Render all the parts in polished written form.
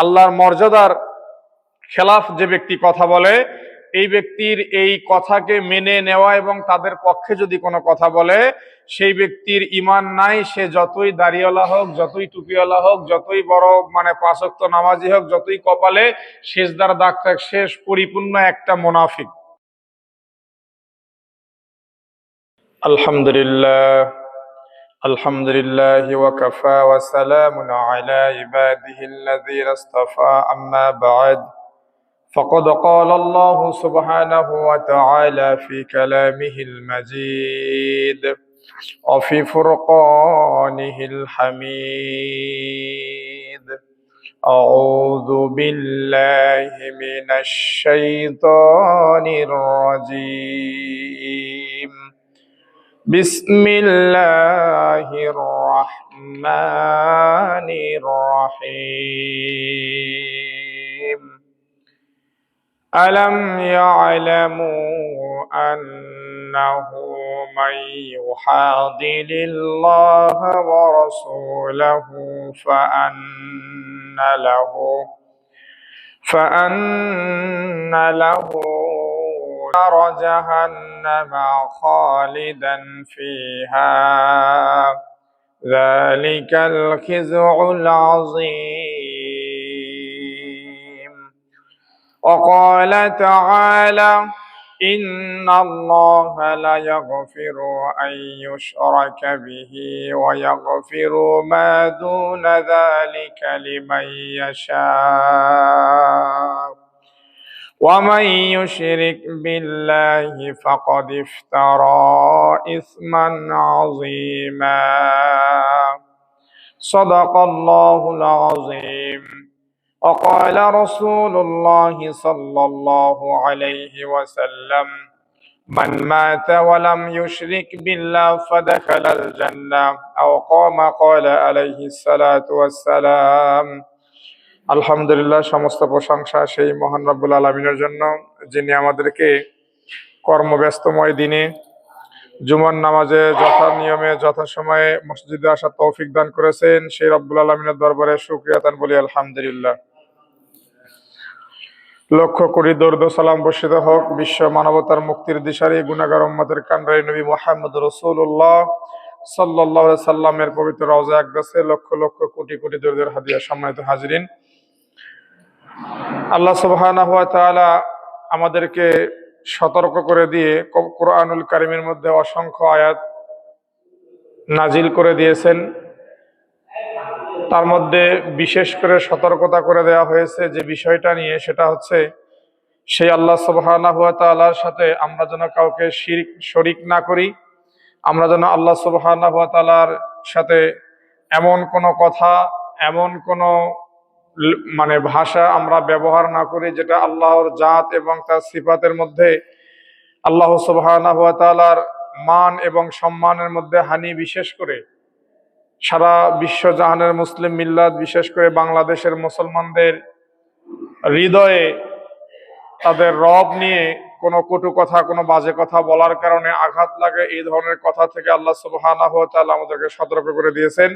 আল্লাহর মর্যাদার খেলাফ যে ব্যক্তি কথা বলে, এই ব্যক্তির এই কথাকে মেনে নেওয়া এবং তাদের পক্ষে যদি কোনো কথা বলে, সেই ব্যক্তির ঈমান নাই। সে যতই দাড়িওয়ালা হোক, যতই টুপিওয়ালা হোক, যতই বড় পাঁচ ওয়াক্ত নামাজি হোক, যতই কপালে সেজদার দাগ থাক, শেষ পরিপূর্ণ একটা মুনাফিক। আলহামদুলিল্লাহ, আলহামদুলিল্লাহি ওয়া কাফা ওয়া সালামুন আলা ইবাদিহিল্লাযীনা ইসতাফা, আম্মা বা'দ। فقد قال الله سبحانه وتعالى في كلامه المجيد وفي فرقانه الحميد: أعوذ بالله من الشيطان الرجيم. بسم الله الرحمن الرحيم. ألم يعلموا أنه من يحادل الله ورسوله فأن له نار جهنم خالدا فيها، ذلك الخزي العظيم. وقال تعالى: إن الله لا يغفر أن يشرك به ويغفر ما دون ذلك لمن يشاء، ومن يشرك بالله فقد افترى إثما عظيما. صدق الله العظيم. وقال رسول الله صلى الله عليه وسلم: من مات ولم يشرك بالله فدخل الجنة، أو قال عليه الصلاة والسلام. আলহামদুলিল্লাহ, সমস্ত প্রশংসা সেই মহান রব্বুল আলামিনের জন্য, যিনি আমাদেরকে কর্মব্যস্তময় দিনে জুমার নামাজে যথানিয়মে যথাসময়ে মসজিদে আসার তৌফিক দান করেছেন। সেই রব্বুল আলামিনের দরবারে শুকরিয়া তান বলি আলহামদুলিল্লাহ। লক্ষ কোটি দরুদ ও সালাম বর্ষিত হোক বিশ্ব মানবতার মুক্তির দিশারি গুনাহগার উম্মতের কান্ডারি নবী মুহাম্মদ রাসূলুল্লাহ সাল্লাল্লাহু আলাইহি সাল্লামের পবিত্র রওজা আকদাসে লক্ষ লক্ষ কোটি কোটি দরুদের হাদিয়া। সম্মানিত হাজিরিন, আল্লাহ সুবহানাহু ওয়া তাআলা আমাদেরকে সতর্ক করে দিয়ে কোরআনুল কারীমের মধ্যে অসংখ্য আয়াত নাজিল করে দিয়েছেন। তার মধ্যে বিশেষ করে সতর্কতা করে দেওয়া হয়েছে যে বিষয়টা নিয়ে, সেটা হচ্ছে সেই আল্লাহ সুবহানাহু ওয়া তাআলার সাথে আমরা যেন কাউকে শরীক না করি। আমরা যেন আল্লাহ সুবহানাহু ওয়া তাআলার সাথে এমন কোনো কথা, এমন কোনো ভাষা আমরা ব্যবহার না করি যেটা আল্লাহর জাত এবং তার সিফাতের মধ্যে, আল্লাহ সুবহানাহু ওয়া তাআলার মান এবং সম্মানের মধ্যে হানি। বিশেষ করে সারা বিশ্ব জাহানের মুসলিম মিল্লাত, বিশেষ করে বাংলাদেশের মুসলমানদের হৃদয়ে তাদের রব নিয়ে কোনো কটু কথা, কোনো বাজে কথা বলার কারণে আঘাত লাগে। এই ধরনের কথা থেকে আল্লাহ সুবহানাহু ওয়া তাআলা আমাদেরকে সতর্ক করে দিয়েছেন।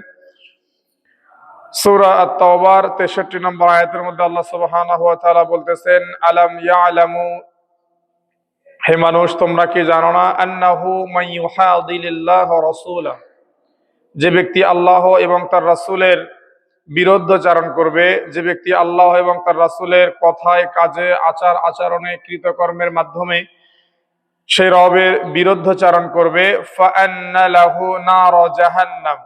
সূরা আত-তাওবার 63 নম্বর আয়াতের মধ্যে আল্লাহ সুবহানাহু ওয়া তাআলা বলতেছেন: আলাম ইয়ালামু, হে মানুষ তোমরা কি জানো না, আন্নাহু মান ইউহাদিলিল্লাহ ওয়া রাসূলা, যে ব্যক্তি আল্লাহ এবং তার রাসূলের বিরুদ্ধাচরণ করবে, যে ব্যক্তি আল্লাহ এবং তার রাসূলের কথায়, কাজে, আচার আচরণে, কৃতকর্মের মাধ্যমে সেই রবের বিরুদ্ধাচরণ করবে, ফাআন্না লাহু নার জাহান্নাম,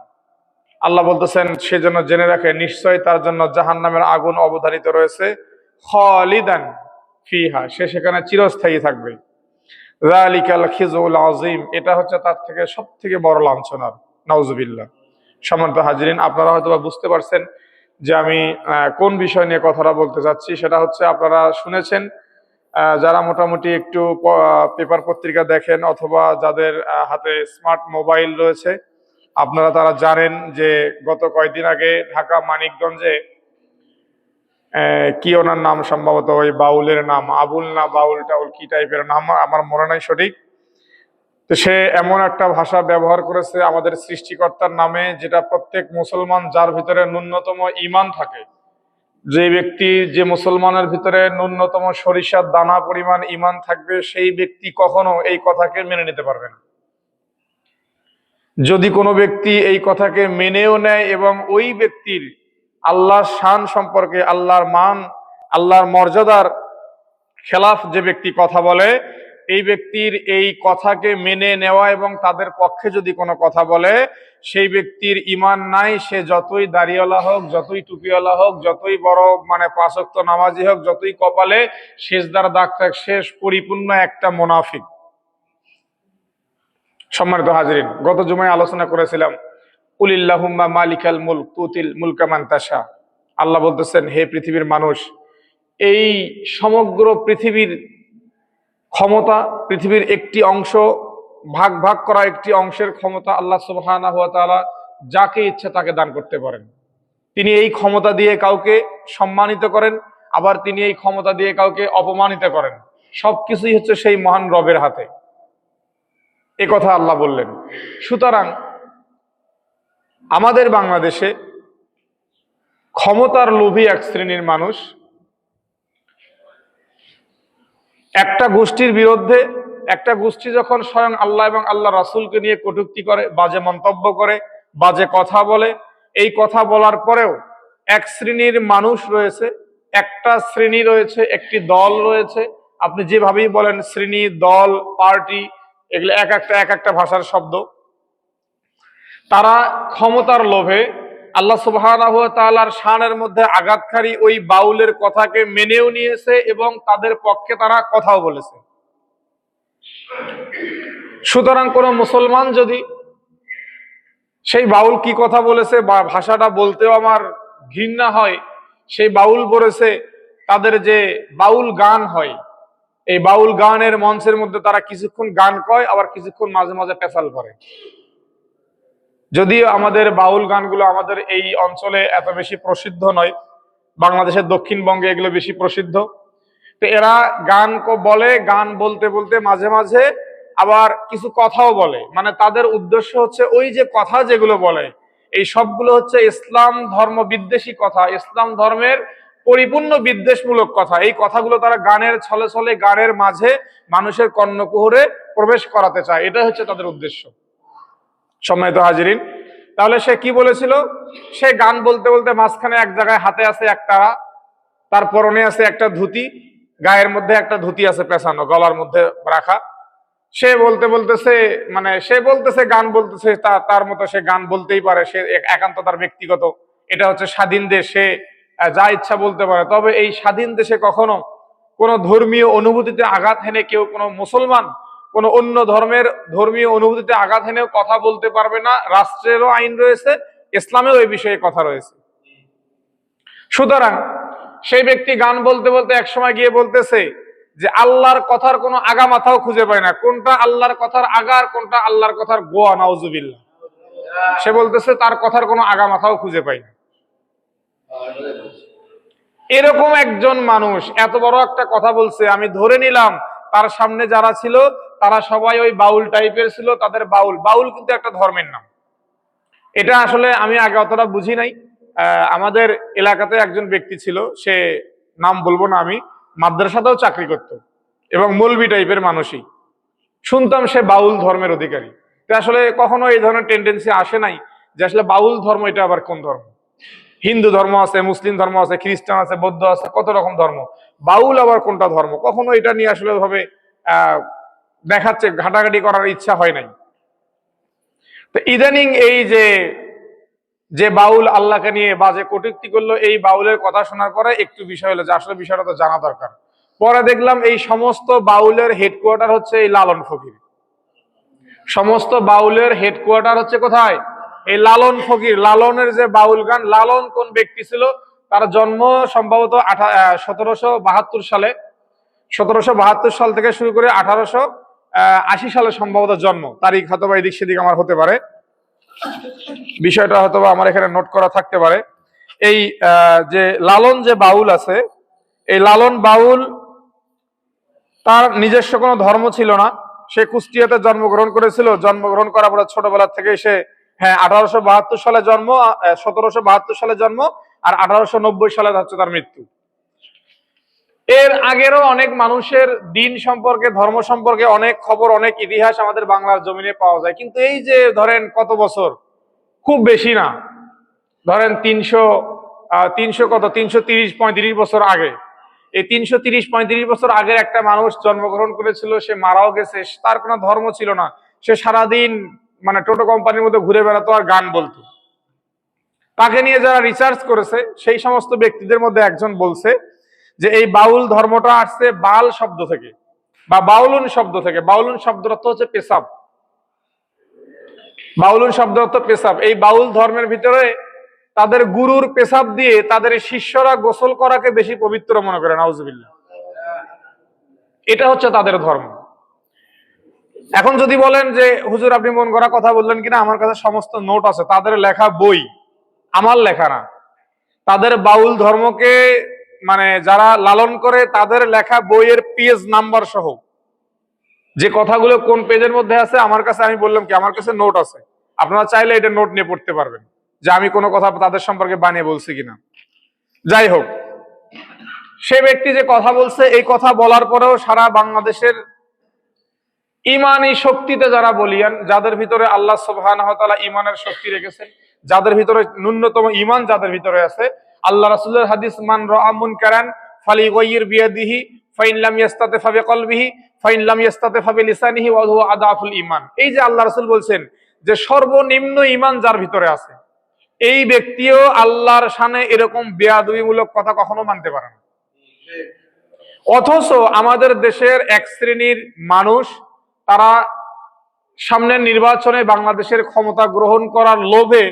আল্লাহ বলতেছেন সে যেন জেনে রাখে নিশ্চয় তার জন্য জাহান্নামের আগুন অবধারিত রয়েছে, খালিদান ফিহা, সে সেখানে চিরস্থায়ী থাকবে। যালিকাল খিজুল আযীম, এটা হচ্ছে তার থেকে সবথেকে বড় লাঞ্ছনার। নাউজুবিল্লাহ। সম্মানিত হাজিরিন, আপনারা হয়তো বুঝতে পারছেন যে আমি কোন বিষয় নিয়ে কথাটা বলতে চাচ্ছি। সেটা হচ্ছে, আপনারা শুনেছেন, যারা মোটামুটি একটু পেপার পত্রিকা দেখেন অথবা যাদের হাতে স্মার্ট মোবাইল রয়েছে, আপনারা তারা জানেন যে গত কয়েকদিন আগে ঢাকা মানিকগঞ্জে কি ওনার নাম, সম্ভবত ওই বাউলের নাম, আবুল না বাউল টাউল কি টাইপের নাম আমার মনে নাই সঠিক, তো সে এমন একটা ভাষা ব্যবহার করেছে আমাদের সৃষ্টিকর্তার নামে, যেটা প্রত্যেক মুসলমান যার ভিতরে ন্যূনতম ঈমান থাকে, যে ব্যক্তি, যে মুসলমানের ভিতরে ন্যূনতম সরিষার দানা পরিমাণ ঈমান থাকবে, সেই ব্যক্তি কখনো এই কথাকে মেনে নিতে পারবে না। যদি কোনো ব্যক্তি এই কথাকে মেনেও নেয় এবং ওই ব্যক্তির আল্লাহর শান সম্পর্কে, আল্লাহর মান, আল্লাহর মর্যাদার খেলাফ যে ব্যক্তি কথা বলে, এই ব্যক্তির এই কথাকে মেনে নেওয়া এবং তাদের পক্ষে যদি কোনো কথা বলে, সেই ব্যক্তির ঈমান নাই। সে যতই দাড়িওয়ালা হোক, যতই টুপিওয়ালা হোক, যতই বড় পাঁচ ওয়াক্ত নামাজি হোক, যতই কপালে সিজদার দাগ থাক, শেষ পরিপূর্ণ একটা মুনাফিক। সম্মানিত হাজিরিন, গত জুমায় আলোচনা করেছিলাম কুলিল্লাহুম্মা মালিকাল মুলক তুতিল মুলকা মান তাশা। আল্লাহ বলতেছেন, হে পৃথিবীর মানুষ, এই সমগ্র পৃথিবীর ক্ষমতা, পৃথিবীর একটি অংশ ভাগ ভাগ করা একটি অংশের ক্ষমতা আল্লাহ সুবহানাহু ওয়া তাআলা যাকে ইচ্ছা তাকে দান করতে পারেন। তিনি এই ক্ষমতা দিয়ে কাউকে সম্মানিত করেন, আবার তিনি এই ক্ষমতা দিয়ে কাউকে অপমানিত করেন। সবকিছুই হচ্ছে সেই মহান রবের হাতে। এ কথা আল্লাহ বললেন। সুতরাং আমাদের বাংলাদেশে ক্ষমতার লোভী এক শ্রেণীর মানুষ একটা গোষ্ঠীর বিরুদ্ধে, একটা গোষ্ঠী যখন স্বয়ং আল্লাহ এবং আল্লাহ রাসূলকে নিয়ে কটূক্তি করে, বাজে মন্তব্য করে, বাজে কথা বলে, এই কথা বলার পরেও এক শ্রেণীর মানুষ রয়েছে, একটা শ্রেণী রয়েছে, একটি দল রয়েছে, আপনি যেভাবেই বলেন, শ্রেণী, দল, পার্টি, এগুলো এক একটা ভাষার শব্দ। তারা ক্ষমতার লোভে আল্লাহ সুবহানাহু ওয়া তাআলার শানের মধ্যে আঘাতকারী ওই বাউলের কথাকে মেনেও নিয়েছে এবং তাদের পক্ষে তারা কথাও বলেছে। সুতরাং কোন মুসলমান যদি সেই বাউল কি কথা বলেছে বা ভাষাটা বলতেও আমার ঘৃণা হয়, সেই বাউল বলেছে, তাদের যে বাউল গান হয়, এই বাউল গানের মঞ্চের মধ্যে তারা কিছুক্ষণ গান কয়, আবার কিছুক্ষণ মাঝে মাঝে পেশাল করে। যদিও আমাদের বাউল গানগুলো আমাদের এই অঞ্চলে এত বেশি প্রসিদ্ধ নয়, বাংলাদেশের দক্ষিণবঙ্গে এগুলো বেশি প্রসিদ্ধ। তো এরা গান বলে, গান বলতে বলতে মাঝে মাঝে আবার কিছু কথাও বলে। মানে তাদের উদ্দেশ্য হচ্ছে ওই যে কথা যেগুলো বলে, এই সবগুলো হচ্ছে ইসলাম ধর্ম বিদ্বেষী কথা, ইসলাম ধর্মের পরিপূর্ণ বিদ্বেষমূলক কথা। এই কথাগুলো তারা গানের ছলে ছলে, গানের মাঝে মানুষের কর্ণকুহরে প্রবেশ করাতে চায়। এটা হচ্ছে তাদের উদ্দেশ্য। সম্মানিত হাজিরিন, তাহলে সে কি বলেছিল? সে গান বলতে বলতে মাঝখানে এক জায়গায় হাতে আছে একটা, তার পরনে আছে একটা ধুতি, গায়ের মধ্যে একটা ধুতি আছে পেছানো, গলার মধ্যে রাখা। সে বলতে বলতেছে, সে বলতেছে, গান বলতেছে, তার মতো সে গান বলতেই পারে, সে একান্ত তার ব্যক্তিগত, এটা হচ্ছে স্বাধীন দেশ, সে যা ইচ্ছা বলতে পারে। তবে এই স্বাধীন দেশে কখনো কোনো ধর্মীয় অনুভূতিতে আঘাত হেনে কেউ, কোনো মুসলমান কোনো অন্য ধর্মের ধর্মীয় অনুভূতিতে আঘাত হেনেও কথা বলতে পারবে না। রাষ্ট্রেরও আইন রয়েছে, ইসলামেও এই বিষয়ে কথা রয়েছে। সুতরাং সেই ব্যক্তি গান বলতে বলতে একসময় গিয়ে বলতেছে যে আল্লাহর কথার কোনো আগা মাথাও খুঁজে পায় না, কোনটা আল্লাহর কথার আগা আর কোনটা আল্লাহর কথার গোয়া, নাউজুবিল্লাহ। সে বলতেছে তার কথার কোনো আগা মাথাও খুঁজে পায় না। এরকম একজন মানুষ এত বড় একটা কথা বলছে, আমি ধরে নিলাম তার সামনে যারা ছিল তারা সবাই ওই বাউল টাইপের ছিল। তাদের বাউল, বাউল কিন্তু একটা ধর্মের নাম। এটা আসলে আমি আগে অতটা বুঝি নাই। আমাদের এলাকাতে একজন ব্যক্তি ছিল, সে নাম বলবো না, আমি মাদ্রাসাতেও চাকরি করত এবং মৌলবি টাইপের মানুষই শুনতাম সে বাউল ধর্মের অধিকারী। তো আসলে কখনো এই ধরনের টেন্ডেন্সি আসে নাই যে আসলে বাউল ধর্ম এটা আবার কোন ধর্ম। হিন্দু ধর্ম আছে, মুসলিম ধর্ম আছে, খ্রিস্টান আছে, বৌদ্ধ আছে, কত রকম ধর্ম। বাউল আবার কোনটা ধর্ম, কখনো এটা নিয়ে আসলে ভাবে দেখাচ্ছে, ঘাটাঘাটি করার ইচ্ছা হয় নাই। তো ইদানিং এই যে বাউল আল্লাহকে নিয়ে বাজে কটূক্তি করলো, এই বাউলের কথা শোনার পরে একটু বিষয় হলো যে আসলে বিষয়টা তো জানা দরকার। পরে দেখলাম এই সমস্ত বাউলের হেডকোয়ার্টার হচ্ছে এই লালন ফকির। সমস্ত বাউলের হেডকোয়ার্টার হচ্ছে কোথায়? এই লালন ফকির। লালনের যে বাউল গান, লালন কোন ব্যক্তি ছিল? তার জন্ম সম্ভবত 1772 সালে। 1772 সাল থেকে শুরু করে 1880 সালে সম্ভবত জন্ম। তারিখ হয়তো বা এদিক সেদিক আমার হতে পারে, বিষয়টা হয়তো বা আমার এখানে নোট করা থাকতে পারে। এই যে লালন যে বাউল আছে, এই লালন বাউল তার নিজস্ব কোনো ধর্ম ছিল না। সে কুষ্টিয়াতে জন্মগ্রহণ করেছিল। জন্মগ্রহণ করার পরে ছোটবেলা থেকে সে 1872 সালে জন্ম, 1772 সালে জন্ম আর 1890 সালে হচ্ছে তার মৃত্যু। এর আগেরও অনেক মানুষের দিন সম্পর্কে, ধর্ম সম্পর্কে অনেক খবর, অনেক ইতিহাস আমাদের বাংলার জমিনে পাওয়া যায়। কিন্তু এই যে ধরেন কত বছর, খুব বেশি না, ধরেন 330-35 বছর আগে, এই 330-35 বছর আগের একটা মানুষ জন্মগ্রহণ করেছিল, সে মারাও গেছে, তার কোনো ধর্ম ছিল না, সে সারাদিন মানে টোটো কোম্পানির মধ্যে ঘুরে বেড়াতো আর গান বলতো। তাকে নিয়ে যারা রিসার্চ করেছে সেই সমস্ত ব্যক্তিদের মধ্যে একজন বলছে যে এই বাউল ধর্মটা আসছে বাল শব্দ থেকে বা বাউলুন শব্দ থেকে। বাউলুন শব্দের অর্থ হচ্ছে পেশাব। বাউলুন শব্দের অর্থ পেশাব। এই বাউল ধর্মের ভিতরে তাদের গুরুর পেশাব দিয়ে তাদের শিষ্যরা গোসল করাকে বেশি পবিত্র মনে করে, নাউজুবিল্লাহ। এটা হচ্ছে তাদের ধর্ম। এখন যদি বলেন যে হুজুর আপনি মন করা কথা বললেন কিনা, আমার কাছে সমস্ত নোট আছে, তাদের লেখা বই, আমার লেখা না। তাদের বাউল ধর্মকে মানে যারা লালন করে তাদের লেখা বইয়ের পেজ নাম্বার সহ যে কথাগুলো কোন পেজের মধ্যে আছে আমার কাছে, আমি বললাম কি আমার কাছে নোট আছে, আপনারা চাইলে এটা নোট নিয়ে পড়তে পারবেন যে আমি কোনো কথা তাদের সম্পর্কে বানিয়ে বলছি কিনা। যাই হোক, সে ব্যক্তি যে কথা বলছে, এই কথা বলার পরেও সারা বাংলাদেশের ইমানি শক্তিতে যারা বলিয়ান, যাদের ভিতরে আল্লাহ সুবহানাহু ওয়া তাআলা ইমানের শক্তি রেখেছেন, যাদের ভিতরে ন্যূনতম ইমান যাদের ভিতরে আছে, আল্লাহ রাসূলের হাদিস মান রাআ মুনকারান ফালিগাইয়ির বিয়াদিহি ফাইন লাম ইস্তাতি ফাবিকলবিহি ফাইন লাম ইস্তাতি ফাবিলিসানিহি ওয়া হুয়া আদাফুল ঈমান। এই যে আল্লাহ রাসূল বলছেন যে সর্বনিম্ন ঈমান যার ভিতরে আছে, এই ব্যক্তিও আল্লাহর শানে এরকম বেয়াদবিমূলক কথা কখনো মানতে পারে না। অথচ আমাদের দেশের এক শ্রেণীর মানুষ, তারা সামনের নির্বাচনে বাংলাদেশের ক্ষমতা গ্রহণ করার লোভে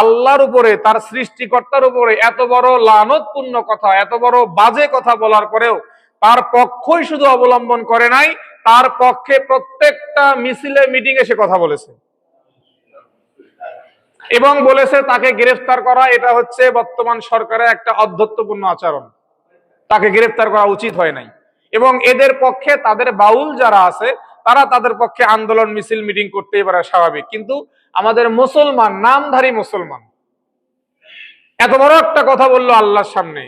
আল্লাহর উপরে, তার সৃষ্টিকর্তার উপরে এত বড় লানতপূর্ণ কথা, এত বড় বাজে কথা বলার পরেও তার পক্ষই শুধু অবলম্বন করে নাই, তার পক্ষে প্রত্যেকটা মিছিলে মিটিং এ সে কথা বলেছে এবং বলেছে তাকে গ্রেফতার করা এটা হচ্ছে বর্তমান সরকারের একটা অধ্যত্বপূর্ণ আচরণ, তাকে গ্রেফতার করা উচিত হয় নাই। এবং এদের পক্ষে তাদের বাউল যারা আছে তারা তাদের পক্ষে আন্দোলন মিছিল মিটিং করতেই পারে, স্বাভাবিক। কিন্তু আমাদের মুসলমান, নামধারী মুসলমান এত বড় একটা কথা বললো আল্লাহর সামনে,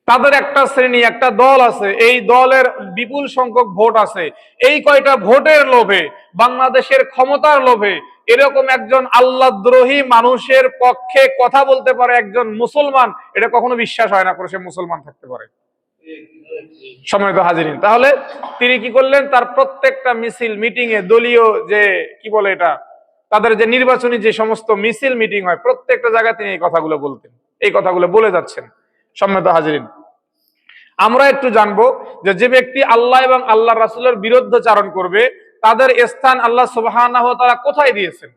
তাদের একটা শ্রেণী, একটা দল আছে, এই দলের বিপুল সংখ্যক ভোট আছে, এই কয়টা ভোটের লোভে, বাংলাদেশের ক্ষমতার লোভে এরকম একজন আল্লাহদ্রোহী মানুষের পক্ষে কথা বলতে পারে একজন মুসলমান, এটা কখনো বিশ্বাস হয় না করে সে মুসলমান থাকতে পারে। সম্মানিত হাজিরিন, তাহলে তিনি কি করলেন, তার প্রত্যেকটা মিছিল মিটিং এ দলীয় যে কি বলে এটা, তাদের যে নির্বাচনী যে সমস্ত মিছিল মিটিং হয় প্রত্যেকটা জায়গায় তিনি এই কথাগুলো বলতেন, এই কথাগুলো বলে যাচ্ছেন। সম্মানিত হাজিরিন, আমরা একটু জানবো যে যে ব্যক্তি আল্লাহ এবং আল্লাহ রাসূলের বিরুদ্ধাচারণ করবে তাদের স্থান আল্লাহ সুবহানাহু ওয়া তাআলা কোথায় দিয়েছেন।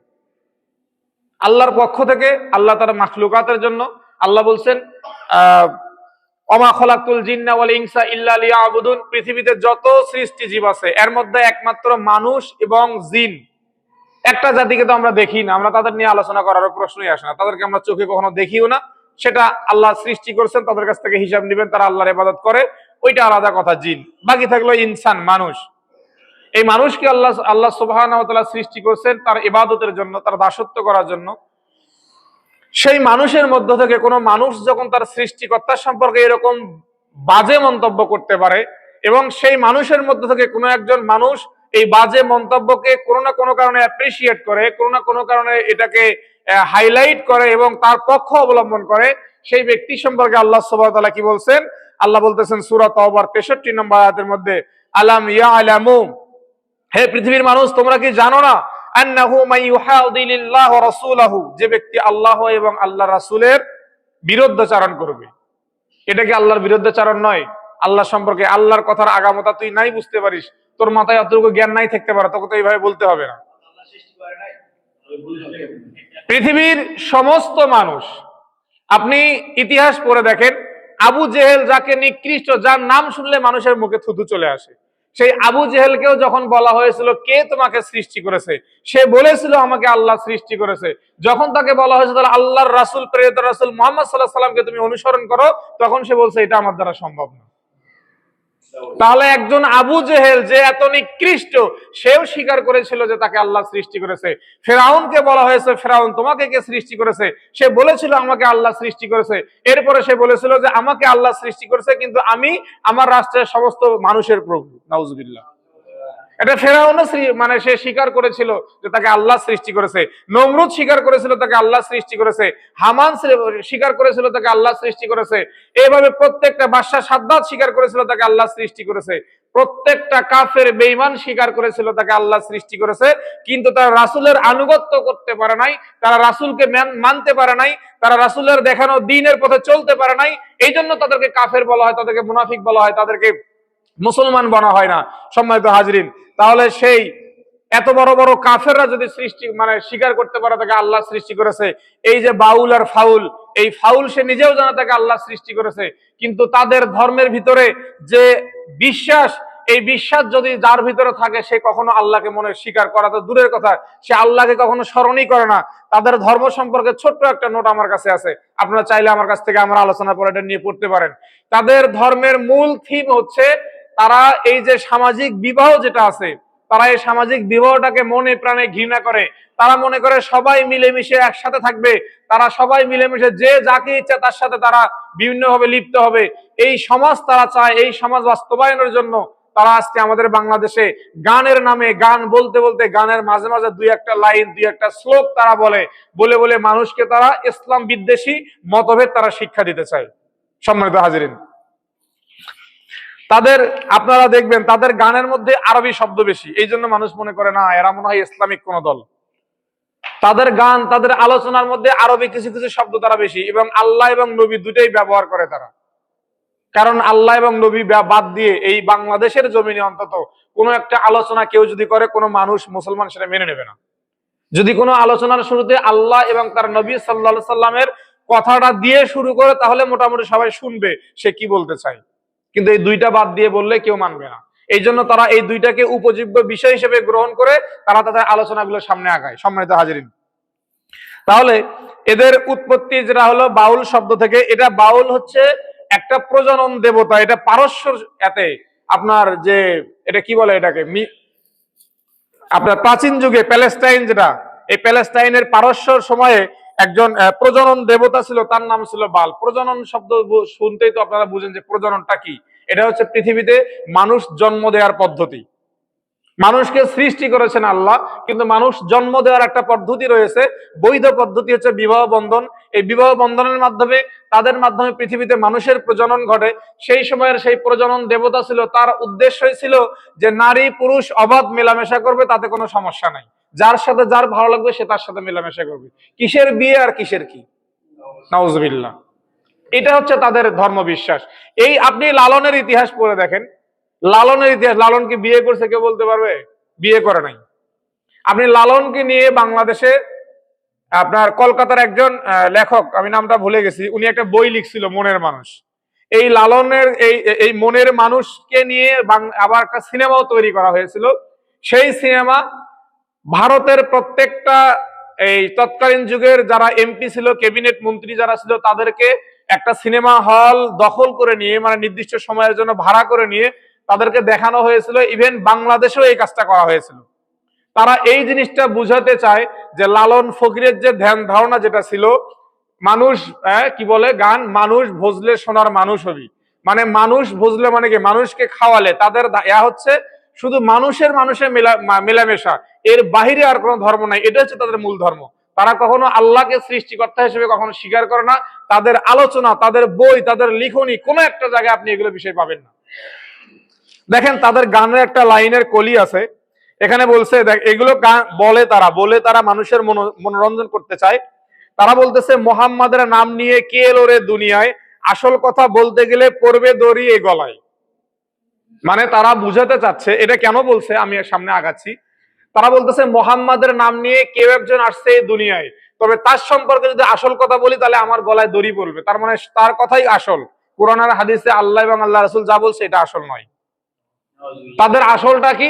আল্লাহর পক্ষ থেকে, আল্লাহ তার মাখলুকাতের জন্য আল্লাহ বলছেন ওমা খলাকতুল জিন্না ওয়াল ইনসা ইল্লা লিয়াবুদুন, পৃথিবীতে যত সৃষ্টি জীব আছে এর মধ্যে একমাত্র মানুষ এবং জিন, একটা জাতিকে তো আমরা দেখি না, আমরা তাদের নিয়ে আলোচনা করার প্রশ্নই আসে না, তাদেরকে আমরা চোখে কখনো দেখিও না, সেটা আল্লাহ সৃষ্টি করছেন, তাদের কাছ থেকে হিসাব নেবেন, তারা আল্লাহর ইবাদত করে, ওইটা আলাদা কথা। জিন বাকি থাকলো ইনসান, মানুষ। এই মানুষকে আল্লাহ সুবহানাহু ওয়া তাআলা সৃষ্টি করছেন তার ইবাদতের জন্য, তার দাসত্ব করার জন্য। সেই মানুষের মধ্য থেকে কোনো মানুষ যখন তার সৃষ্টিকর্তার সম্পর্কে এরকম বাজে মন্তব্য করতে পারে এবং সেই মানুষের মধ্য থেকে কোনো একজন মানুষ এই বাজে মন্তব্যকে কোনো না কোনো কারণে অ্যাপ্রিসিয়েট করে, কোনো না কোনো কারণে এটাকে হাইলাইট করে এবং তার পক্ষ অবলম্বন করে, সেই ব্যক্তি সম্পর্কে আল্লাহ সুবহানাহু ওয়া তাআলা কি বলছেন? আল্লাহ বলতেছেন সূরা তাওবার 63 নম্বর আয়াতের মধ্যে, আলাম ইয়ালামু, হে পৃথিবীর মানুষ তোমরা কি জানো না, আন্নাহু মাইয়ুহাদিলিল্লাহ ওয়া রাসূলাহু, যে ব্যক্তি আল্লাহ এবং আল্লাহর রাসূলের বিরুদ্ধাচরণ করবে, এটা কি আল্লাহর বিরুদ্ধাচরণ নয়? আল্লাহ সম্পর্কে, আল্লাহর কথার আগামতা তুই নাই বুঝতে পারিস, তোর মাথায় অতটুকু জ্ঞান নাই থাকতে পারে, তোকে তো এইভাবে বলতে হবে না। পৃথিবীর সমস্ত মানুষ, আপনি ইতিহাস পড়ে দেখেন, আবু জেহেল যাকে নিকৃষ্ট, যার নাম শুনলে মানুষের মুখে থুতু চলে আসে, সেই আবু জেহেলকেও যখন বলা হয়েছিল কে তোমাকে সৃষ্টি করেছে, সে বলেছিল আমাকে আল্লাহ সৃষ্টি করেছে। যখন তাকে বলা হয়েছে তাহলে আল্লাহর রাসূল, প্রেরিত রাসূল মুহাম্মদ সাল্লাল্লাহু আলাইহি সাল্লামকে তুমি অনুসরণ করো, তখন সে বলছে এটা আমার দ্বারা সম্ভব না। তাহলে একজন আবু জেহেল যে এত নিকৃষ্ট, সেও স্বীকার করেছিল যে তাকে আল্লাহ সৃষ্টি করেছে। ফেরাউনকে বলা হয়েছে, ফেরাউন তোমাকে কে সৃষ্টি করেছে? সে বলেছিল আমাকে আল্লাহ সৃষ্টি করেছে। এরপরে সে বলেছিল যে আমাকে আল্লাহ সৃষ্টি করেছে, কিন্তু আমি আমার রাষ্ট্রের সমস্ত মানুষের প্রভু। নাউজুবিল্লাহ। এটা ফেরাউনও মানে সে স্বীকার করেছিল যে তাকে আল্লাহ সৃষ্টি করেছে। নমরুদ স্বীকার করেছিল তাকে আল্লাহ সৃষ্টি করেছে। হামান স্বীকার করেছিল তাকে আল্লাহ সৃষ্টি করেছে। এইভাবে প্রত্যেকটা বাদশা সাদ্দাত স্বীকার করেছিল তাকে আল্লাহ সৃষ্টি করেছে। প্রত্যেকটা কাফের বেঈমান স্বীকার করেছিল তাকে আল্লাহ সৃষ্টি করেছে। কিন্তু তারা রাসূলের আনুগত্য করতে পারে নাই, তারা রাসূলকে মানতে পারে নাই, তারা রাসূলের দেখানো দ্বীনের পথে চলতে পারে নাই। এই জন্য তাদেরকে কাফের বলা হয়, তাদেরকে মুনাফিক বলা হয়, তাদেরকে মুসলমান বলা হয় না। সম্মানিত হাজরিন, তাহলে সেই এত বড় বড় কাফেররা যদি সৃষ্টি মানে স্বীকার করতে পারে তাকে আল্লাহ সৃষ্টি করেছে, এই যে বাউল আর ফাউল, এই ফাউল সে নিজেও জানে তাকে আল্লাহ সৃষ্টি করেছে, কিন্তু তাদের ধর্মের ভিতরে যে বিশ্বাস, এই বিশ্বাস যদি যার ভিতরে থাকে, সে কখনো আল্লাহকে মনে স্বীকার করা তো দূরের কথা, সে আল্লাহকে কখনো স্মরণই করে না। তাদের ধর্ম সম্পর্কে ছোট্ট একটা নোট আমার কাছে আছে, আপনারা চাইলে আমার কাছ থেকে আমার আলোচনা পরে এটা নিয়ে পড়তে পারেন। তাদের ধর্মের মূল থিম হচ্ছে, তারা এই যে সামাজিক বিবাহ যেটা আছে, তারা এই সামাজিক বিবাহটাকে মনে প্রাণে ঘৃণা করে। তারা মনে করে সবাই মিলেমিশে একসাথে থাকবে, তারা সবাই মিলেমিশে যে যাকে ইচ্ছা তার সাথে তারা বিভিন্নভাবে লিপ্ত হবে। এই সমাজ তারা চায়। এই সমাজ বাস্তবায়নের জন্য তারা আজকে আমাদের বাংলাদেশে গানের নামে, গান বলতে বলতে গানের মাঝে মাঝে দুই একটা লাইন, দুই একটা শ্লোক তারা বলে বলে মানুষকে তারা ইসলাম বিদ্বেষী মতভেদ তারা শিক্ষা দিতে চায়। সম্মানিত হাজিরিন, তাদের আপনারা দেখবেন তাদের গানের মধ্যে আরবি শব্দ বেশি, এই জন্য মানুষ মনে করে না এরা মনে হয় ইসলামিক কোন দল। তাদের গান, তাদের আলোচনার মধ্যে আরবি কিছু কিছু শব্দ তারা বেশি, এবং আল্লাহ এবং নবী দুটাই ব্যবহার করে তারা। কারণ আল্লাহ এবং নবী বাদ দিয়ে এই বাংলাদেশের জমিনে অন্তত কোনো একটা আলোচনা কেউ যদি করে, কোনো মানুষ মুসলমান সেটা মেনে নেবে না। যদি কোনো আলোচনার শুরুতে আল্লাহ এবং তার নবী সাল্লাল্লাহু আলাইহি সাল্লামের কথাটা দিয়ে শুরু করে, তাহলে মোটামুটি সবাই শুনবে সে কি বলতে চায়। কিন্তু এই দুইটা বাদ দিয়ে বললে কেউ মানবে না। এই জন্য তারা এই দুইটাকে উপযোগ্য বিষয় হিসেবে গ্রহণ করে তারা তাদের আলোচনাগুলো সামনে আগায়। সম্মানিত হাজিরিন, তাহলে এদের উৎপত্তি যেটা হলো বাউল শব্দ থেকে। এটা বাউল হচ্ছে একটা প্রজনন দেবতা। এটা পারস্য, এতে আপনার যে এটা কি বলে, এটাকে আপনার প্রাচীন যুগে প্যালেস্টাইন, যেটা এই প্যালেস্টাইনের পারস্যর সময়ে একজন প্রজনন দেবতা ছিল, তার নাম ছিল বাল। প্রজনন শব্দ শুনতেই তো আপনারা বুঝেন যে প্রজননটা কি। এটা হচ্ছে পৃথিবীতে মানুষ জন্ম দেওয়ার পদ্ধতি। মানুষকে সৃষ্টি করেছেন আল্লাহ, কিন্তু মানুষ জন্ম দেওয়ার একটা পদ্ধতি রয়েছে, বৈধ পদ্ধতি হচ্ছে বিবাহ বন্ধন। এই বিবাহ বন্ধনের মাধ্যমে তাদের মাধ্যমে পৃথিবীতে মানুষের প্রজনন ঘটে। সেই সময়ের সেই প্রজনন দেবতা ছিল, তার উদ্দেশ্যই ছিল যে নারী পুরুষ অবাধ মেলামেশা করবে, তাতে কোনো সমস্যা নাই, যার সাথে যার ভালো লাগবে সে তার সাথে মেলামেশা করবে। কিসের বিয়ে আর কিসের কি, নাউজুবিল্লাহ। এটা হচ্ছে তাদের ধর্ম বিশ্বাস। এই আপনি লালনের ইতিহাস পড়ে দেখেন, লালনের ইতিহাস, লালন কি বিয়ে করছে কেউ বলতে পারবে? বিয়ে করে নাই। আপনি লালনকে নিয়ে বাংলাদেশে আপনার কলকাতার একজন লেখক, আমি নামটা ভুলে গেছি, উনি একটা বই লিখছিল মনের মানুষ। এই লালনের এই মনের মানুষকে নিয়ে আবার একটা সিনেমাও তৈরি করা হয়েছিল। সেই সিনেমা ভারতের প্রত্যেকটা এই তৎকালীন যুগের যারা এমপি ছিল, ক্যাবিনেট মন্ত্রী যারা ছিল, তাদেরকে একটা সিনেমা হল দখল করে নিয়ে, মানে নির্দিষ্ট সময়ের জন্য ভাড়া করে নিয়ে তাদেরকে দেখানো হয়েছিল। ইভেন বাংলাদেশেও এই কাজটা করা হয়েছিল। তারা এই জিনিসটা বুঝাতে চায় যে লালন ফকিরের যে ধ্যান ধারণা যেটা ছিল, মানুষ কি বলে গান, মানুষ ভজলে সোনার মানুষ হবি, মানে মানুষ ভজলে মানে কি, মানুষকে খাওয়ালে। তাদের হচ্ছে শুধু মানুষের মেলামেশা, এর বাহিরে আর কোনো ধর্ম নাই। এটা হচ্ছে তাদের মূল ধর্ম। তারা কখনো আল্লাহকে সৃষ্টিকর্তা হিসেবে কখনো স্বীকার করে না। তাদের আলোচনা, তাদের বই, তাদের লিখনি, কোনো একটা জায়গায় আপনি এগুলো বিষয় পাবেন না। দেখেন তাদের গানের একটা লাইনের কলি আছে, এখানে বলছে, দেখ এগুলো বলে তারা মানুষের মনোরঞ্জন করতে চায়। তারা বলতেছে মোহাম্মদের নাম নিয়ে কে এলো রে দুনিয়ায়, আসল কথা বলতে গেলে পড়বে দড়ি এ গলায়। মানে তারা বুঝাতে চাচ্ছে, এটা কেন বলছে আমি সামনে আগাচ্ছি। তারা বলতেছে মোহাম্মদের নাম নিয়ে কেউ একজন আসছে এই দুনিয়ায়, তবে তার সম্পর্কে যদি আসল কথা বলি তাহলে আমার গলায় দড়ি পড়বে। তার মানে তার কথাই আসল। কোরআন আর হাদিসে আল্লাহ এবং আল্লাহ রাসূল যা বলছে এটা আসল নয়। তাদের আসলটা কি?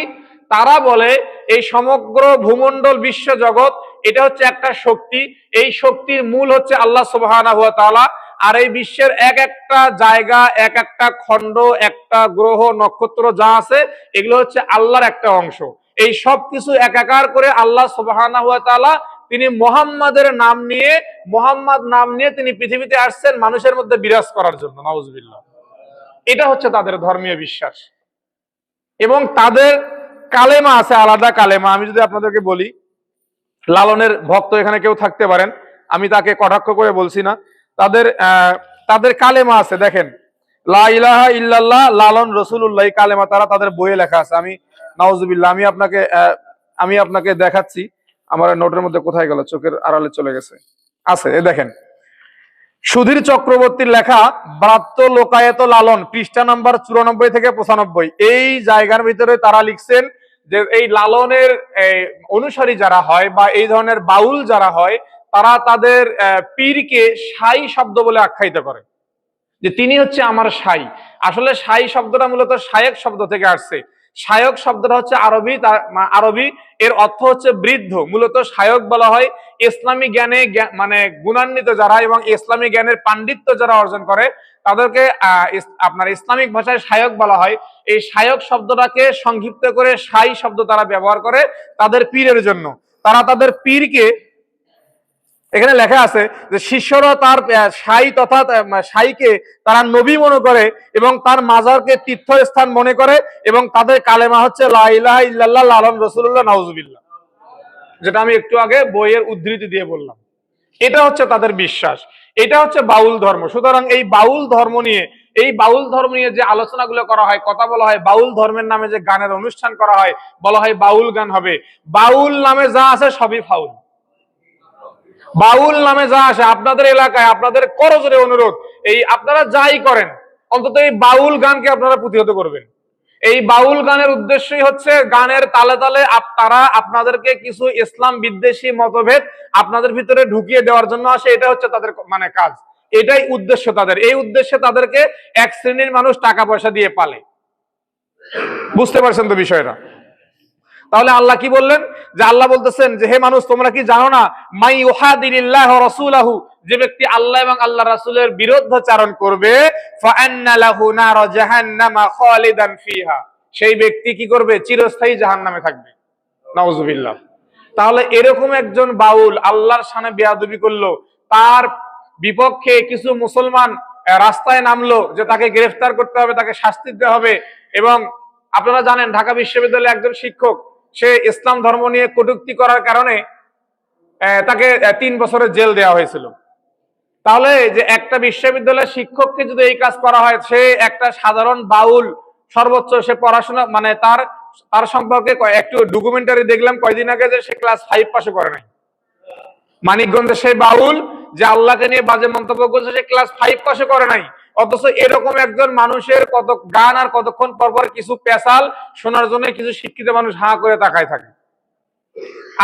তারা বলে এই সমগ্র ভূমণ্ডল বিশ্ব জগৎ এটা হচ্ছে একটা শক্তি, এই শক্তির মূল হচ্ছে আল্লাহ সুবহানাহু ওয়া তাআলা। আর এই বিশ্বের এক একটা জায়গা, এক একটা খণ্ড, একটা গ্রহ, নক্ষত্র যা আছে এগুলো হচ্ছে আল্লাহর একটা অংশ। এই সব কিছু একাকার করে আল্লাহ সুবহানাহু ওয়া তাআলা তিনি মুহাম্মাদের নাম নিয়ে, মুহাম্মদ নাম নিয়ে তিনি পৃথিবীতে আসছেন মানুষের মধ্যে বিরাজ করার জন্য। নাউজুবিল্লাহ। এটা হচ্ছে তাদের ধর্মীয় বিশ্বাস। এবং তাদের কালেমা আছে, আলাদা কালেমা। আমি যদি আপনাদেরকে বলি, লালনের ভক্ত এখানে কেউ থাকতে পারেন, আমি তাকে কটাক্ষ করে বলছি না। তাদের কালেমা আছে, দেখেন, লা ইলাহা ইল্লাল্লাহ লালন রাসূলুল্লাহ, এই কালেমা তাদের বইয়ে লেখা আছে। আমি নাউজুবিল্লাহ, আমি আপনাকে দেখাচ্ছি। আমার নোটের মধ্যে কোথায় গেল, চোখের আড়ালে চলে গেছে। আছে, এই দেখেন, সুধীর চক্রবর্তীর লেখা ব্রাত্য লোকায়ত লালন, পৃষ্ঠা নাম্বার 94 থেকে 95, এই জায়গার ভিতরে তারা লিখছেন যে এই লালনের অনুসারী যারা হয় বা এই ধরনের বাউল যারা হয়, তারা তাদের পীরকে সাই শব্দ বলে আখ্যায়িত করে, যে তিনি হচ্ছে আমার সাই। আসলে সাই শব্দটা মূলত শায়েক শব্দ থেকে আসছে। শায়ক শব্দটা হচ্ছে আরবি, এর অর্থ হচ্ছে বৃদ্ধ। মূলত শায়ক বলা হয় ইসলামী জ্ঞানে মানে গুণান্বিত যারা এবং ইসলামী জ্ঞানের পাণ্ডিত্য যারা অর্জন করে তাদেরকে আপনার ইসলামিক ভাষায় শায়ক বলা হয়। এই শায়ক শব্দটাকে সংক্ষিপ্ত করে সাই শব্দ তারা ব্যবহার করে তাদের পীরের জন্য। তারা তাদের পীরকে, এখানে লেখা আছে যে শিষ্যরা তার সাই তথা সাইকে তারা নবী মনে করে এবং তার মাজারকে তীর্থস্থান মনে করে এবং তাদের কালেমা হচ্ছে লা ইলাহা ইল্লাল্লাহ লালন রাসূলুল্লাহ নাউজুবিল্লাহ, যেটা আমি একটু আগে বইয়ের উদ্ধৃতি দিয়ে বললাম। এটা হচ্ছে তাদের বিশ্বাস, এটা হচ্ছে বাউল ধর্ম। সুতরাং এই বাউল ধর্ম নিয়ে যে আলোচনাগুলো করা হয়, কথা বলা হয়, বাউল ধর্মের নামে যে গানের অনুষ্ঠান করা হয়, বলা হয় বাউল গান হবে। বাউল নামে যা আছে সবই ফাউল। বাউল নামে যা আসে আপনাদের এলাকায়, আপনাদের করজোরে অনুরোধ, এই আপনারা যাই করেন অন্তত এই বাউল গানকে আপনারা প্রতিহত করবেন। এই বাউল গানের উদ্দেশ্যই হচ্ছে গানের তালে তালে তারা আপনাদেরকে কিছু ইসলাম বিদ্বেষী মতভেদ আপনাদের ভিতরে ঢুকিয়ে দেওয়ার জন্য আসে। এটা হচ্ছে তাদের মানে কাজ, এটাই উদ্দেশ্য তাদের। এই উদ্দেশ্যে তাদেরকে এক শ্রেণীর মানুষ টাকা পয়সা দিয়ে পালে। বুঝতে পারছেন তো বিষয়টা? তাহলে আল্লাহ কি বললেন, যে আল্লাহ বলতেছেন যে হে মানুষ, তোমরা কি জানো না, মাই ইউহাদিলিল্লাহ ওয়া রাসূলাহু, যে ব্যক্তি আল্লাহ এবং আল্লাহ রাসূলের বিরুদ্ধাচরণ করবে, ফাআন্না লাহু নার জাহান্নামা খালিদান ফিহা, সেই ব্যক্তি কি করবে, চিরস্থায়ী জাহান্নামে থাকবে। নাউজুবিল্লাহ। তাহলে এরকম একজন বাউল আল্লাহর শানে বেয়াদবি করলো, তার বিপক্ষে কিছু মুসলমান রাস্তায় নামলো যে তাকে গ্রেফতার করতে হবে, তাকে শাস্তি দিতে হবে। এবং আপনারা জানেন ঢাকা বিশ্ববিদ্যালয়ে একজন শিক্ষক, সে ইসলাম ধর্ম নিয়ে কটূক্তি করার কারণে তাকে 3 বছরের জেল দেওয়া হয়েছিল। তাহলে যে একটা বিশ্ববিদ্যালয়ের শিক্ষককে যদি এই কাজ করা হয়, সে একটা সাধারণ বাউল, সর্বোচ্চ সে পড়াশোনা মানে তার সম্পর্কে একটু ডকুমেন্টারি দেখলাম কয়দিন আগে, যে সে ক্লাস 5 পাশও করে নাই। মানিকগঞ্জে সেই বাউল যে আল্লাহকে নিয়ে বাজে মন্তব্য করছে, সে ক্লাস 5 পাশও করে নাই। অথচ এরকম একজন মানুষের কত গান আর কতক্ষণ পরপর কিছু পেশাল শোনার জন্য কিছু শিক্ষিত মানুষ হাঁ করে তাকায় থাকে।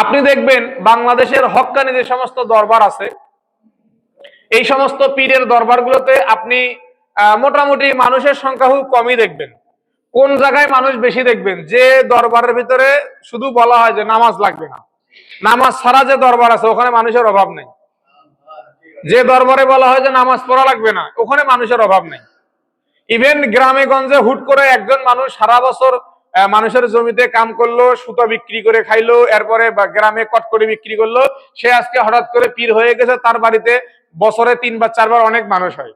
আপনি দেখবেন বাংলাদেশের হক্কানি যে সমস্ত দরবার আছে, এই সমস্ত পীরের দরবারগুলোতে আপনি মোটামুটি মানুষের সংখ্যা খুব কমই দেখবেন। কোন জায়গায় মানুষ বেশি দেখবেন, যে দরবারের ভিতরে শুধু বলা হয় যে নামাজ লাগবে না, নামাজ ছাড়া যে দরবার আছে ওখানে মানুষের অভাব নেই। যে দরবারে বলা হয় যে নামাজ পড়া লাগবে না, ওখানে মানুষের অভাব নেই। ইভেন গ্রামে গঞ্জে হুট করে একজন মানুষ সারা বছর মানুষের জমিতে কাম করলো, সুতো বিক্রি করে খাইলো, এরপরে গ্রামে কটকরি বিক্রি করলো, সে আজকে হঠাৎ করে পীর হয়ে গেছে, তার বাড়িতে বছরে 3 বা 4 বার অনেক মানুষ হয়।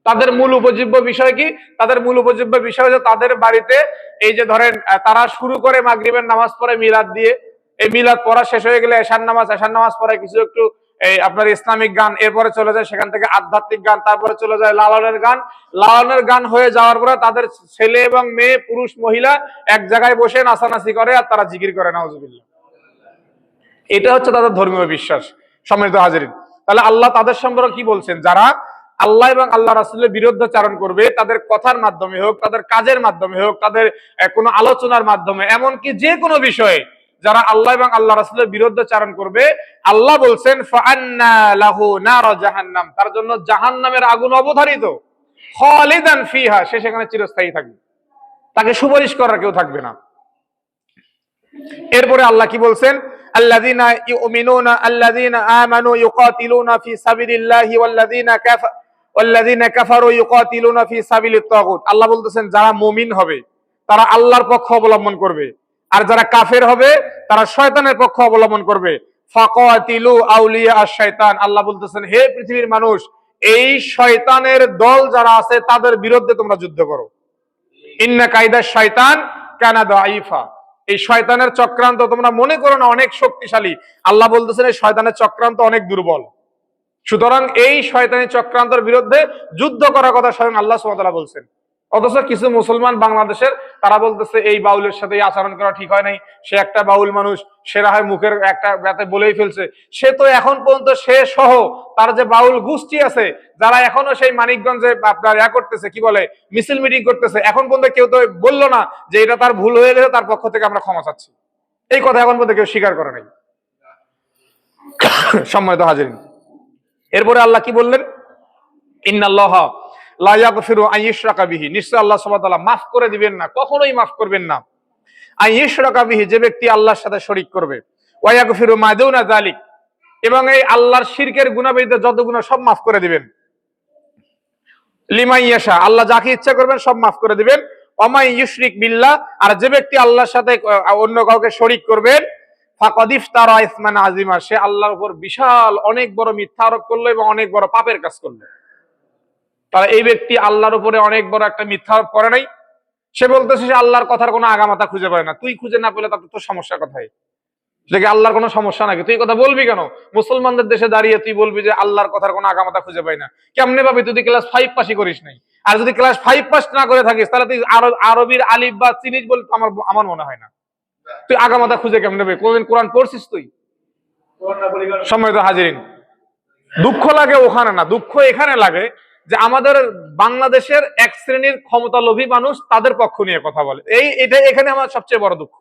তাদের মূল উপজীব্য বিষয় কি? তাদের মূল উপজীব্য বিষয় হচ্ছে তাদের বাড়িতে এই যে ধরেন তারা শুরু করে মাগরিবের নামাজ পড়ে মিলাদ দিয়ে, এই মিলাদ পড়া শেষ হয়ে গেলে এশার নামাজ পড়ে কিছু একটু এই আপনার ইসলামিক গান, এরপরে চলে যায় সেখান থেকে আধ্যাত্মিক গান, তারপরে চলে যায় লালনের গান হয়ে যাওয়ার পরে তাদের ছেলে এবং মেয়ে, পুরুষ মহিলা এক জায়গায় বসে নাচানাচি করে আর তারা জিকির করে। নাউজুবিল্লাহ। এটা হচ্ছে তাদের ধর্মীয় বিশ্বাস। সম্মানিত হাজিরিন, তাহলে আল্লাহ তাদের সম্পর্কে কি বলছেন, যারা আল্লাহ এবং আল্লাহ রাসূলের বিরুদ্ধাচরণ করবে, তাদের কথার মাধ্যমে হোক, তাদের কাজের মাধ্যমে হোক, তাদের কোনো আলোচনার মাধ্যমে, এমনকি যে কোনো বিষয়ে যারা আল্লাহ এবং আল্লাহ রাসূলের বিরুদ্ধাচরণ করবে, আল্লাহ বলছেন ফাআন্না লাহু নার জাহান্নাম, তার জন্য জাহান্নামের আগুন অবধারিত, খালিদান ফিহা, সে সেখানে চিরস্থায়ী থাকবে, তাকে সুপারিশ করার কেউ থাকবে না। এরপরে আল্লাহ কি বলছেন, আল্লাযীনা ইউমিনুনা আল্লাযীনা আমানু ইউকাতিলুনা ফি সাবিলিল্লাহি ওয়াল্লাযীনা ওয়াল্লাযীনা কাফারু ইউকাতিলুনা ফি সাবিলিত তাগুত, আল্লাহ বলতেছেন যারা মুমিন হবে তারা আল্লাহর পক্ষ অবলম্বন করবে, আর যারা কাফের হবে তারা শয়তানের পক্ষ অবলম্বন করবে। ফাকাতিলু আউলিয়া আশ-শাইতান, আল্লাহ বলতেছেন হে পৃথিবীর মানুষ, এই শয়তানের দল যারা আছে তাদের বিরুদ্ধে তোমরা যুদ্ধ করো। ইন্না কায়দাশ শাইতান কানা দাঈফা, এই শয়তানের চক্রান্ত তোমরা মনে করো না অনেক শক্তিশালী, আল্লাহ বলতেছেন এই শয়তানের চক্রান্ত অনেক দুর্বল। সুতরাং এই শয়তানি চক্রান্তের বিরুদ্ধে যুদ্ধ করার কথা স্বয়ং আল্লাহ সুবহানাহু ওয়া তাআলা বলছেন। অথচ কিছু মুসলমান বাংলাদেশের তারা বলতেছে এই বাউলের সাথে এই আচরণ করা ঠিক হয় নাই, সে একটা বাউল মানুষ, সে না হয় মুখের একটা ব্যাতে বলেই ফেলছে, সে তো এখন পর্যন্ত সে সহ তার যে বাউল গোষ্ঠী আছে যারা এখনো সেই মানিকগঞ্জে আপনার করতেছে, কি বলে, মিছিল মিটিং করতেছে, এখন পর্যন্ত কেউ তো বললো না যে এটা তার ভুল হয়ে গেছে, তার পক্ষ থেকে আমরা ক্ষমা চাচ্ছি। এই কথা এখন পর্যন্ত কেউ স্বীকার করে নাই। সম্মানিত হাজিরিন, এরপরে আল্লাহ কি বললেন? ইন্নাল্লাহা লা ইয়াগফিরু আন ইউশরাকা বিহি, নিশ্চয় আল্লাহ সুবহানাহু ওয়া তাআলা মাফ করে দিবেন না, কখনোই মাফ করবেন না। আন ইউশরাকা বিহি, যে ব্যক্তি আল্লাহর সাথে শরীক করবে, ওয়া ইয়াগফিরু মা দুনা যালিক, এবং এই আল্লাহর শিরকের গুনাহ ব্যতীত যত গুনাহ সব মাফ করে দিবেন। লিমান ইয়াশা, আল্লাহ যাকে ইচ্ছা করবেন সব মাফ করে দিবেন। ওয়া মান ইউশরিক বিল্লাহ, আর যে ব্যক্তি আল্লাহর সাথে অন্য কাউকে শরীক করবেন, ফাকাদ ইফতারা ইসমান আযীমা, সে আল্লাহর উপর বিশাল অনেক বড় মিথ্যা আরোপ করলো এবং অনেক বড় পাপের কাজ করলো। তাহলে এই ব্যক্তি আল্লাহর উপরে অনেক বড় একটা মিথ্যা আরোপ করে নাই, সে বলতেছে সে আল্লাহর কথার কোনো আগামাতা খুঁজে পায় না। তুই খুঁজে না পেলে তাতে তোর সমস্যা কোথায়? সেটা কি আল্লাহর কোনো সমস্যা নাকি? তুই কথা বলবি কেন? মুসলমানদের দেশে দাঁড়িয়ে তুই বলবি যে আল্লাহর কথার কোনো আগামাতা খুঁজে পাই না? কেমনে ভাবি? তুই ক্লাস 5 পাসই করিস নাই, আর যদি ক্লাস 5 পাস না করে থাকিস তাহলে তুই আরবির আলিফ বা চিনিস বলে আমার মনে হয় না। তুই আগামাতা খুঁজে কেমনে পাবি? কোনদিন কোরআন পড়ছিস তুই? সম্মানিত হাজিরিন, দুঃখ লাগে ওখানে না, দুঃখ এখানে লাগে যে আমাদের বাংলাদেশের এক শ্রেণীর ক্ষমতালোভী মানুষ তাদের পক্ষ নিয়ে কথা বলে। এটা এখানে আমার সবচেয়ে বড় দুঃখ।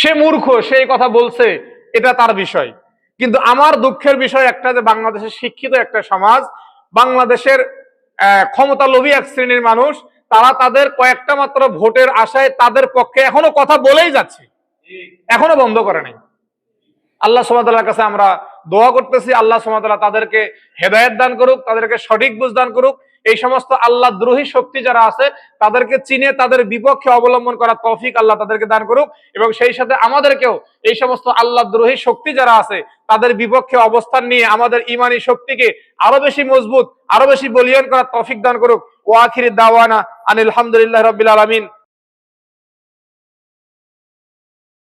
সে মূর্খ, সে কথা বলছে, এটা তার বিষয়, কিন্তু আমার দুঃখের বিষয় একটা যে বাংলাদেশের শিক্ষিত একটা সমাজ, বাংলাদেশের ক্ষমতালোভী এক শ্রেণীর মানুষ, তারা তাদের কয়েকটা মাত্র ভোটের আশায় তাদের পক্ষে এখনো কথা বলেই যাচ্ছে, এখনো বন্ধ করে নাই। আল্লাহ সুবহানাহু ওয়া তাআলার কাছে আমরা দোয়া করতেছি, আল্লাহ সুবহানাহু ওয়া তাআলা তাদেরকে হেদায়েত দান করুক, তাদেরকে সঠিক বুঝ দান করুক। এই সমস্ত আল্লাহ দ্রোহী শক্তি যারা আছে তাদেরকে চিনে তাদের বিপক্ষে অবলম্বন করার তৌফিক আল্লাহ তাদেরকে দান করুক, এবং সেই সাথে আমাদেরকেও এই সমস্ত আল্লাহ দ্রোহী শক্তি যারা আছে তাদের বিপক্ষে অবস্থান নিয়ে আমাদের ঈমানী শক্তিকে আরো বেশি মজবুত, আরো বেশি বলিয়ান করার তৌফিক দান করুক। ওয়া আখিরি দাওয়ানা আনিল হামদুলিল্লাহি রাব্বিল আলামিন।